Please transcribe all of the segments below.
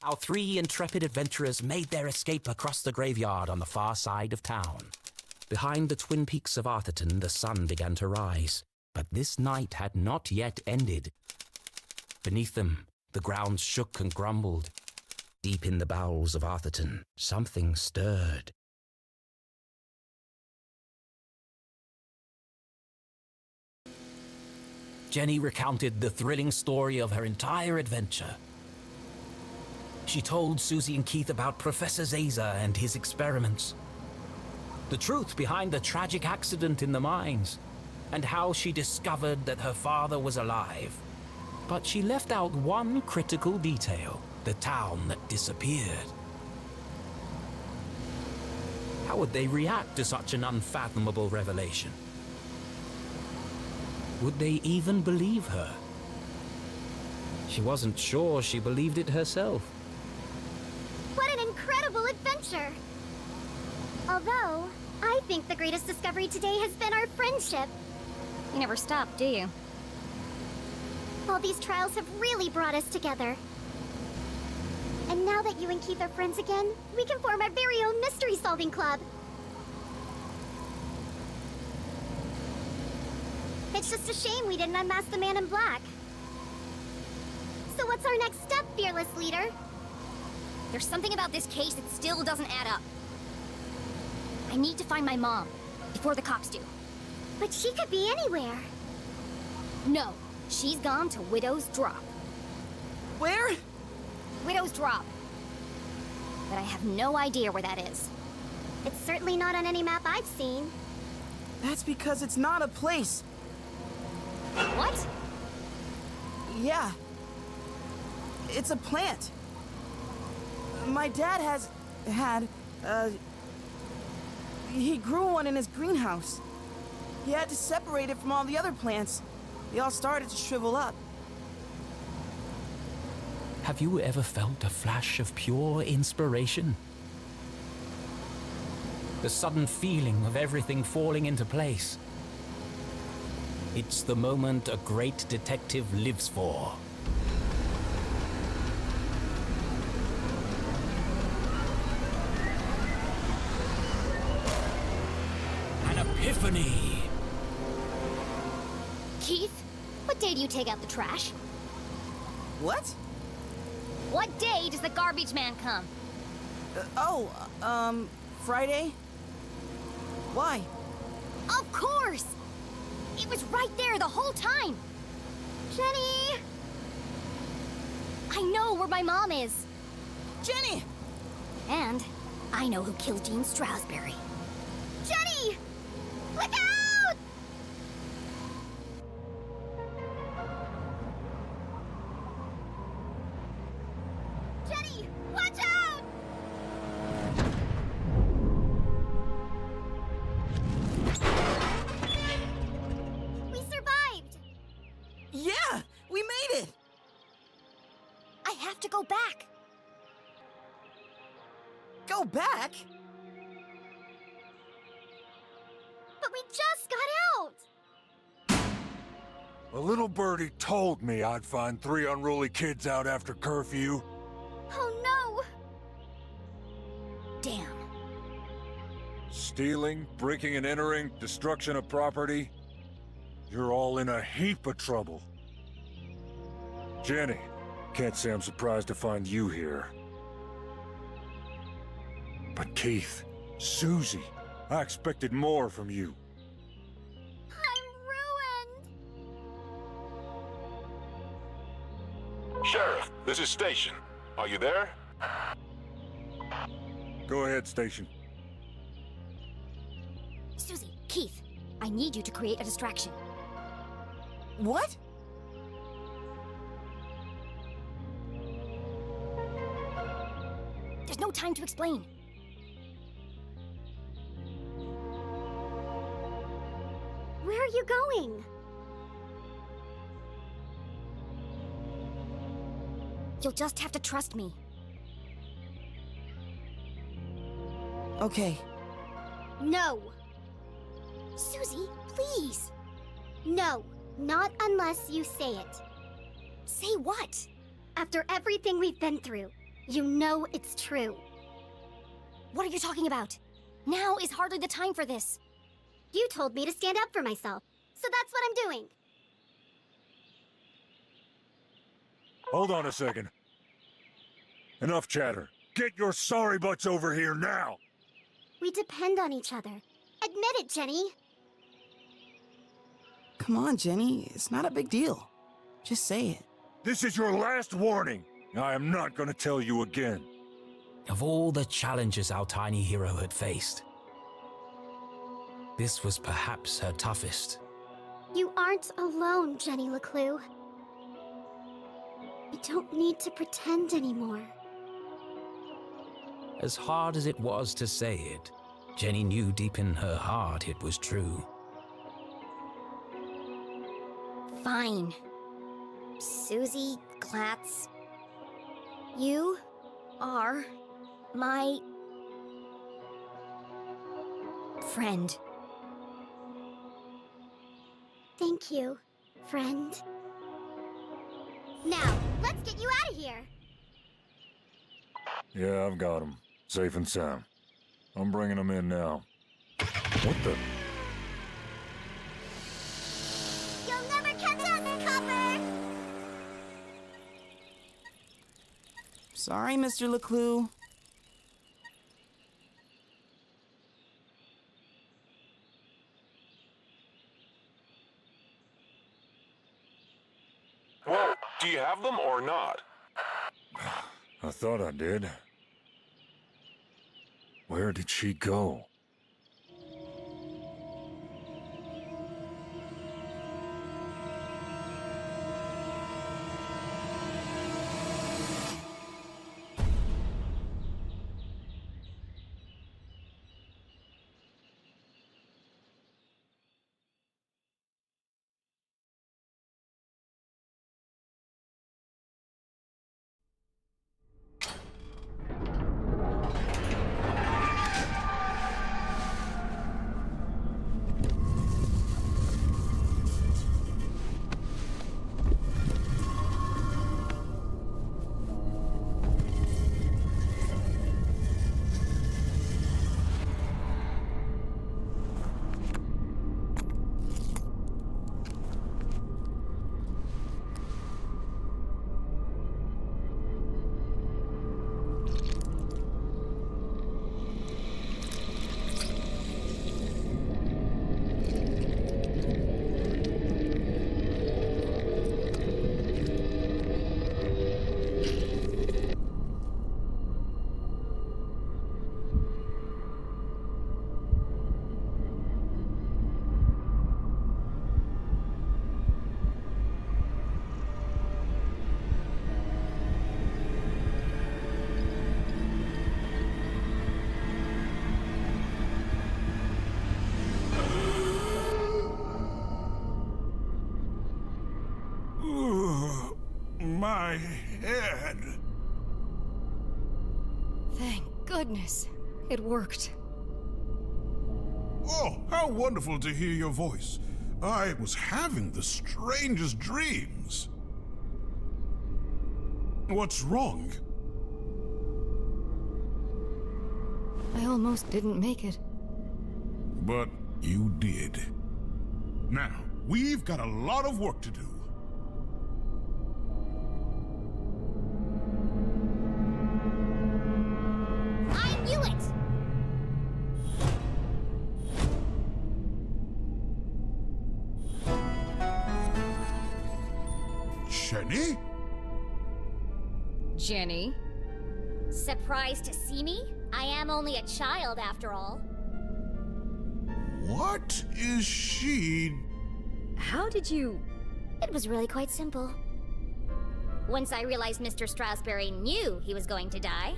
Our three intrepid adventurers made their escape across the graveyard on the far side of town. Behind the twin peaks of Arthurton, the sun began to rise, but this night had not yet ended. Beneath them, the ground shook and grumbled. Deep in the bowels of Arthurton, something stirred. Jenny recounted the thrilling story of her entire adventure. She told Susie and Keith about Professor Zaza and his experiments, the truth behind the tragic accident in the mines, and how she discovered that her father was alive. But she left out one critical detail, the town that disappeared. How would they react to such an unfathomable revelation? Would they even believe her? She wasn't sure she believed it herself. What an incredible adventure! Although, I think the greatest discovery today has been our friendship. You never stop, do you? All these trials have really brought us together. And now that you and Keith are friends again, we can form our very own mystery-solving club. It's just a shame we didn't unmask the man in black. So what's our next step, fearless leader? There's something about this case that still doesn't add up. I need to find my mom, before the cops do. But she could be anywhere. No, she's gone to Widow's Drop. Where? Widow's Drop. But I have no idea where that is. It's certainly not on any map I've seen. That's because it's not a place. What? Yeah. It's a plant. My dad he grew one in his greenhouse. He had to separate it from all the other plants. They all started to shrivel up. Have you ever felt a flash of pure inspiration? The sudden feeling of everything falling into place. It's the moment a great detective lives for. An epiphany! Keith, what day do you take out the trash? What? What day does the garbage man come? Friday? Why? Of course! It was right there the whole time! Jenny! I know where my mom is! Jenny! And I know who killed Dean Strasberry. Jenny! Look out! Jenny! Watch out! We survived! Yeah! We made it! I have to go back! Go back? But we just got out! A little birdie told me I'd find 3 unruly kids out after curfew. Oh Damn. Stealing, breaking and entering, destruction of property. You're all in a heap of trouble. Jenny, can't say I'm surprised to find you here. But Keith, Susie, I expected more from you. no! I'm ruined! Sheriff, this is Station. Are you there? Go ahead, Station. Susie, Keith, I need you to create a distraction. What? There's no time to explain. Where are you going? You'll just have to trust me. Okay. No! Susie, please. No, not unless you say it. Say what? After everything we've been through, You know it's true. What are you talking about? Now is hardly the time for this. You told me to stand up for myself, so that's what I'm doing. Hold on a second. Enough chatter. Get your sorry butts over here now! We depend on each other. Admit it, Jenny. Come on, Jenny. It's not a big deal. Just say it. This is your last warning. I am not gonna tell you again. Of all the challenges our tiny hero had faced, this was perhaps her toughest. You aren't alone, Jenny LeClue. We don't need to pretend anymore. As hard as it was to say it, Jenny knew deep in her heart it was true. Fine. Susie Glatz. You are my friend. Thank you, friend. Now, let's get you out of here! Yeah, I've got him. Safe and sound. I'm bringing him in now. What the? You'll never catch us, Copper! Sorry, Mr. LeClue. Well, do you have them or not? I thought I did. Where did she go? My head. Thank goodness. It worked. Oh, how wonderful to hear your voice. I was having the strangest dreams. What's wrong? I almost didn't make it. But you did. Now, we've got a lot of work to do. I knew it! Jenny? Jenny? Surprised to see me? I am only a child after all. What is she? How did you... It was really quite simple. Once I realized Mr. Strasberry knew he was going to die,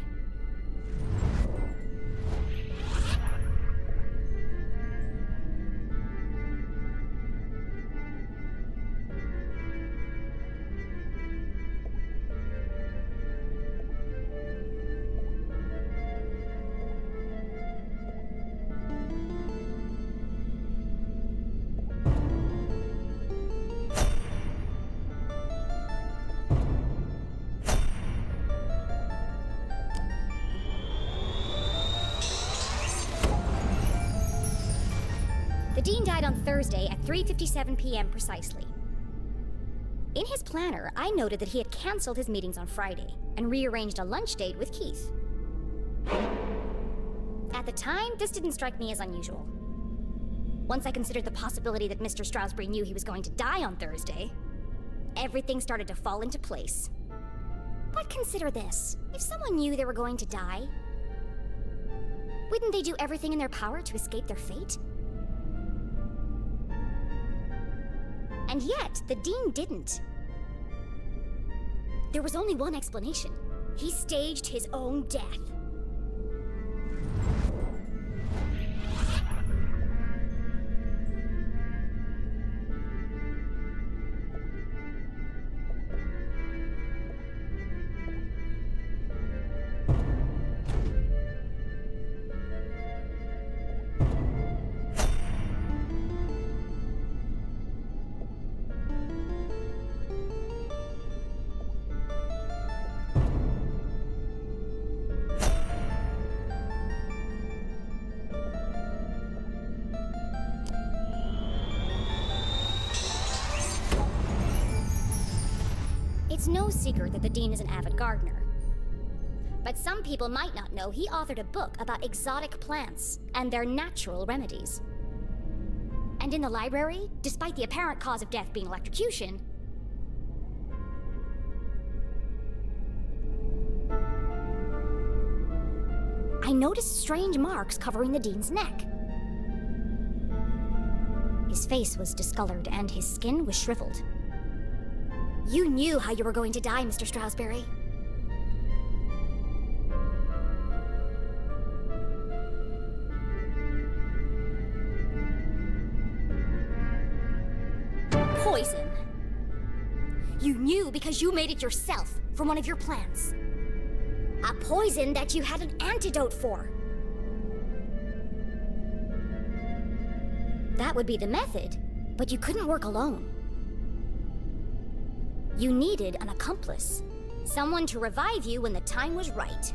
The Dean died on Thursday at 3:57 p.m. precisely. In his planner, I noted that he had canceled his meetings on Friday and rearranged a lunch date with Keith. At the time, this didn't strike me as unusual. Once I considered the possibility that Mr. Strasberry knew he was going to die on Thursday, everything started to fall into place. But consider this. If someone knew they were going to die, wouldn't they do everything in their power to escape their fate? And yet, the Dean didn't. There was only one explanation. He staged his own death. It's no secret that the Dean is an avid gardener. But some people might not know he authored a book about exotic plants and their natural remedies. And in the library, despite the apparent cause of death being electrocution, I noticed strange marks covering the Dean's neck. His face was discolored and his skin was shriveled. You knew how you were going to die, Mr. Strasberry. Poison. You knew because you made it yourself from one of your plants. A poison that you had an antidote for. That would be the method, but you couldn't work alone. You needed an accomplice. Someone to revive you when the time was right.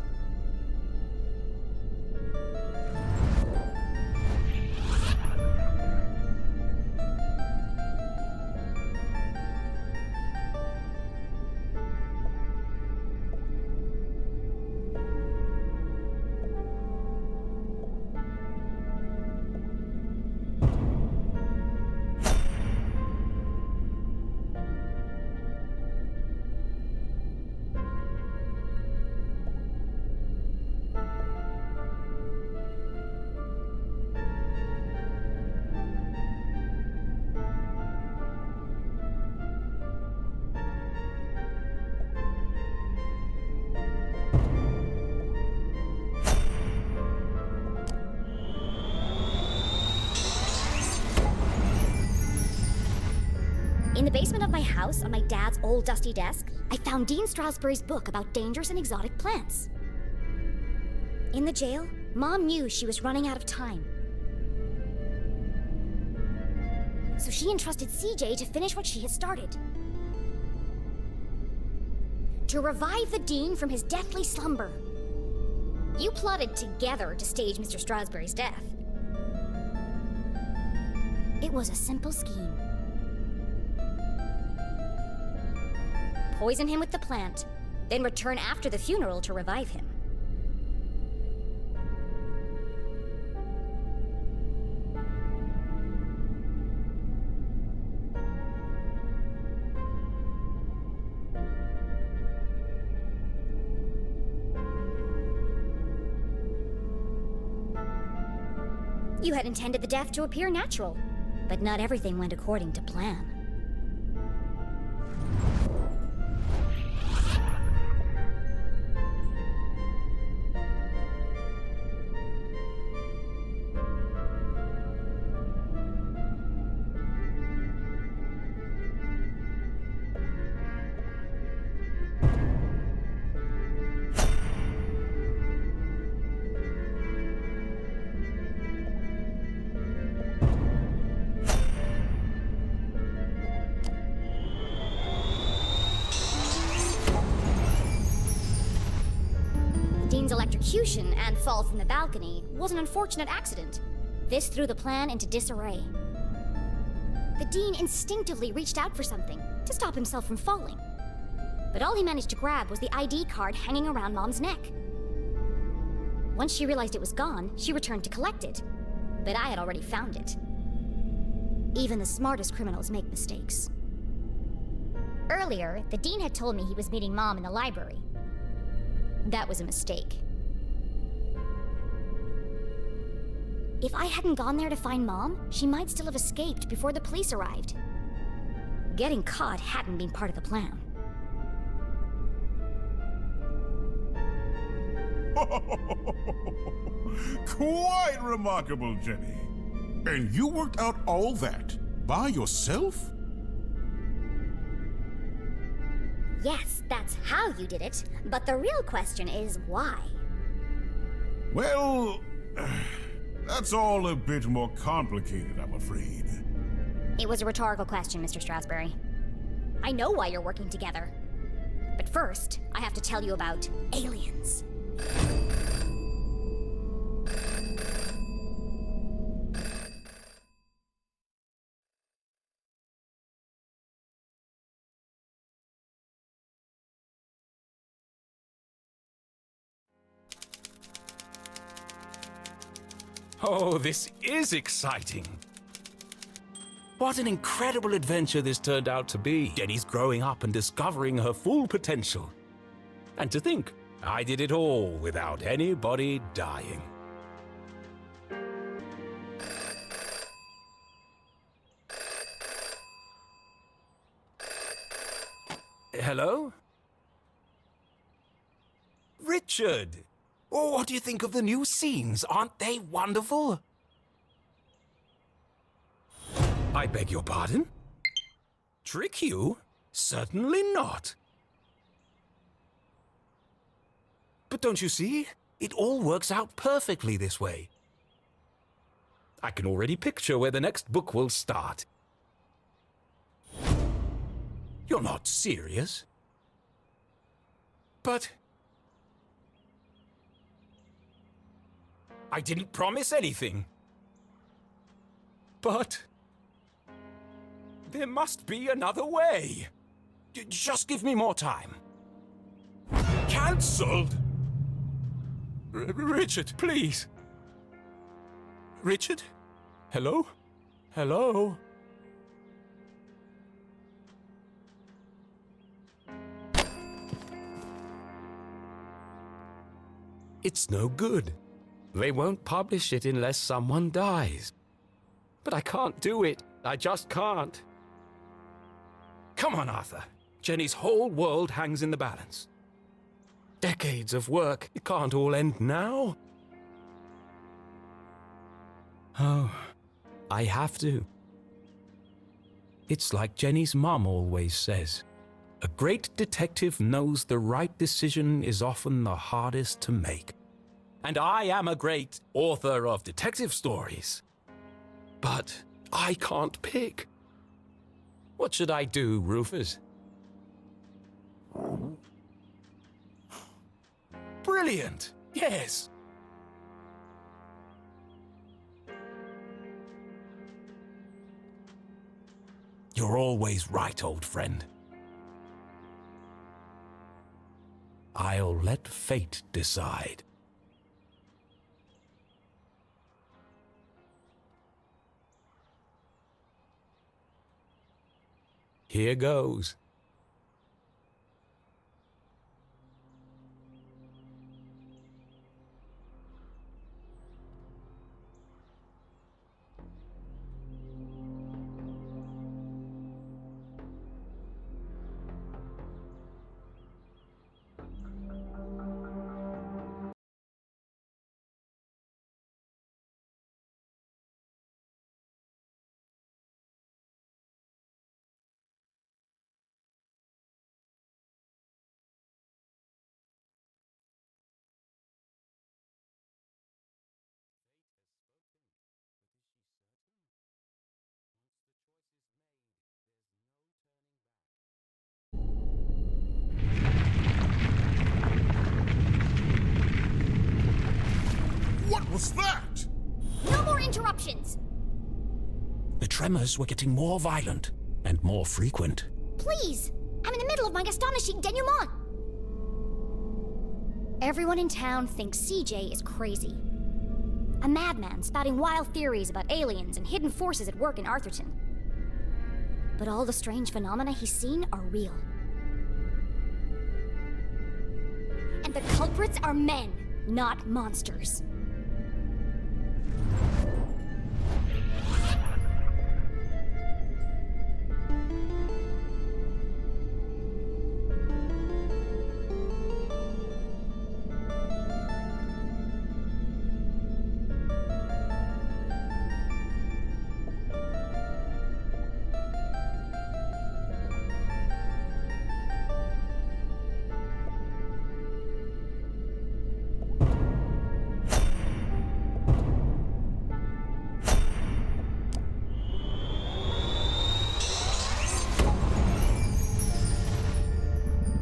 In the basement of my house, on my dad's old dusty desk, I found Dean Strasberry's book about dangerous and exotic plants. In the jail, Mom knew she was running out of time. So she entrusted CJ to finish what she had started. To revive the Dean from his deathly slumber. You plotted together to stage Mr. Strasberry's death. It was a simple scheme. Poison him with the plant, then return after the funeral to revive him. You had intended the death to appear natural, but not everything went according to plan. Dean's electrocution and fall from the balcony was an unfortunate accident, This threw the plan into disarray. The Dean instinctively reached out for something to stop himself from falling. But all he managed to grab was the ID card hanging around Mom's neck. Once she realized it was gone, she returned to collect it. But I had already found it. Even the smartest criminals make mistakes. Earlier, the Dean had told me he was meeting Mom in the library. That was a mistake. If I hadn't gone there to find Mom, she might still have escaped before the police arrived. Getting caught hadn't been part of the plan. Quite remarkable, Jenny. And you worked out all that by yourself? Yes, that's how you did it, but the real question is why? Well, that's all a bit more complicated, I'm afraid. It was a rhetorical question, Mr. Strasberry. I know why you're working together. But first, I have to tell you about aliens. Oh, this is exciting. What an incredible adventure this turned out to be. Jenny's growing up and discovering her full potential. And to think, I did it all without anybody dying. Hello? Richard! Oh, what do you think of the new scenes? Aren't they wonderful? I beg your pardon? Trick you? Certainly not. But don't you see? It all works out perfectly this way. I can already picture where the next book will start. You're not serious? But I didn't promise anything. But there must be another way. Just give me more time. Cancelled? Richard, please. Richard? Hello? Hello? It's no good. They won't publish it unless someone dies. But I can't do it. I just can't. Come on, Arthur. Jenny's whole world hangs in the balance. Decades of work. It can't all end now. Oh, I have to. It's like Jenny's mom always says. A great detective knows the right decision is often the hardest to make. And I am a great author of detective stories. But I can't pick. What should I do, Rufus? Brilliant! Yes! You're always right, old friend. I'll let fate decide. Here goes. What was that? No more interruptions! The tremors were getting more violent and more frequent. Please! I'm in the middle of my astonishing denouement! Everyone in town thinks CJ is crazy. A madman spouting wild theories about aliens and hidden forces at work in Arthurton. But all the strange phenomena he's seen are real. And the culprits are men, not monsters.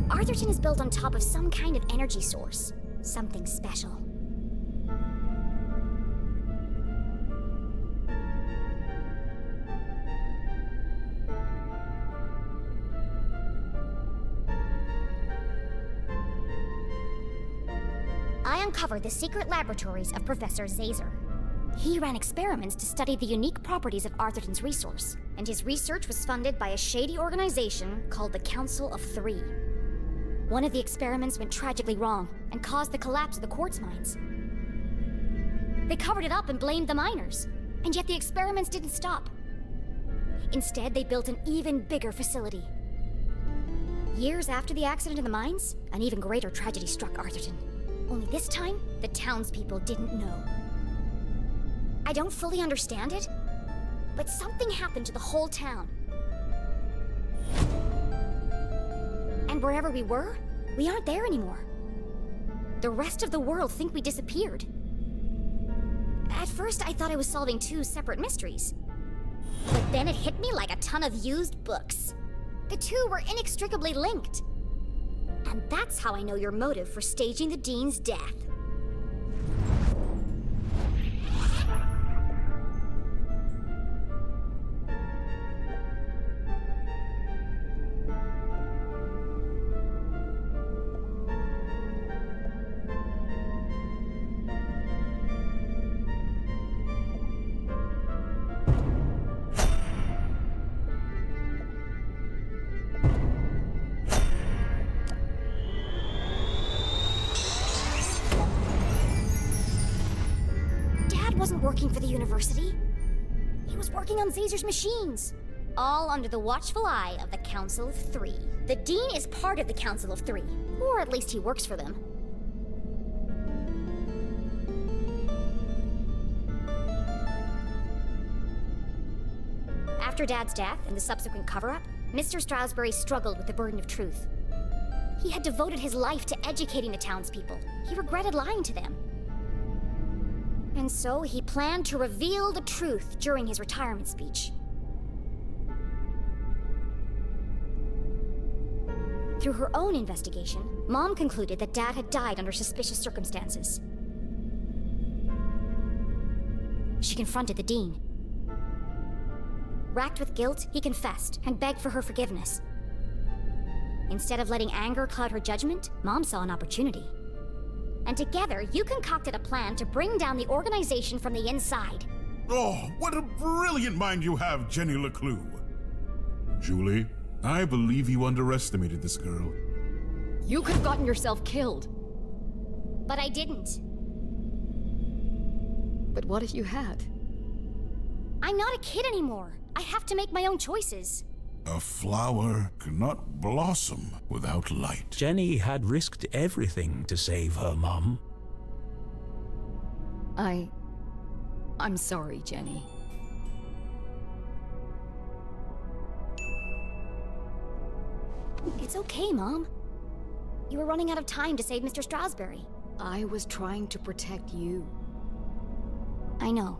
Arthurton is built on top of some kind of energy source. Something special. I uncovered the secret laboratories of Professor Zazer. He ran experiments to study the unique properties of Arthurton's resource, and his research was funded by a shady organization called the Council of Three. One of the experiments went tragically wrong and caused the collapse of the quartz mines. They covered it up and blamed the miners, and yet the experiments didn't stop. Instead, they built an even bigger facility. Years after the accident in the mines, an even greater tragedy struck Arthurton. Only this time, the townspeople didn't know. I don't fully understand it, but something happened to the whole town. And wherever we were, we aren't there anymore. The rest of the world think we disappeared. At first, I thought I was solving two separate mysteries. But then it hit me like a ton of used books. The two were inextricably linked. And that's how I know your motive for staging the Dean's death. Wasn't working for the university. He was working on Zazer's machines. All under the watchful eye of the Council of Three. The Dean is part of the Council of Three, or at least he works for them. After Dad's death and the subsequent cover-up, Mr. Stroudsbury struggled with the burden of truth. He had devoted his life to educating the townspeople. He regretted lying to them. And so he planned to reveal the truth during his retirement speech. Through her own investigation, Mom concluded that Dad had died under suspicious circumstances. She confronted the Dean. Racked with guilt, he confessed and begged for her forgiveness. Instead of letting anger cloud her judgment, Mom saw an opportunity. And together, you concocted a plan to bring down the organization from the inside. Oh, what a brilliant mind you have, Jenny LeClue. Julie, I believe you underestimated this girl. You could have gotten yourself killed. But I didn't. But what if you had? I'm not a kid anymore. I have to make my own choices. A flower cannot blossom without light. Jenny had risked everything to save her mom. I'm sorry, Jenny. It's okay, Mom. You were running out of time to save Mr. Stroudsbury. I was trying to protect you. I know.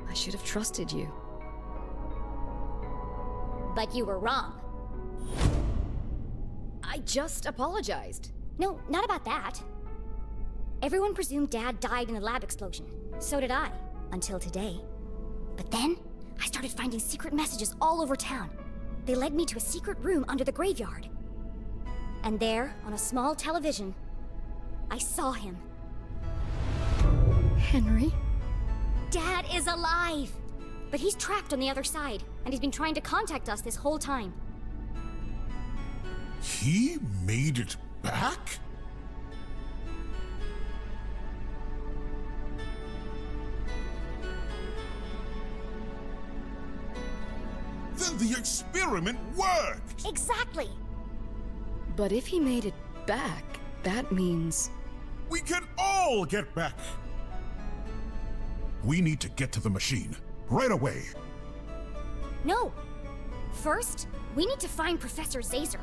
I should have trusted you. But you were wrong. I just apologized. No, not about that. Everyone presumed Dad died in the lab explosion. So did I, until today. But then, I started finding secret messages all over town. They led me to a secret room under the graveyard. And there, on a small television, I saw him. Henry? Dad is alive! But he's trapped on the other side, and he's been trying to contact us this whole time. He made it back? Then the experiment worked! Exactly! But if he made it back, that means... We can all get back! We need to get to the machine, right away. No! First, we need to find Professor Zazer.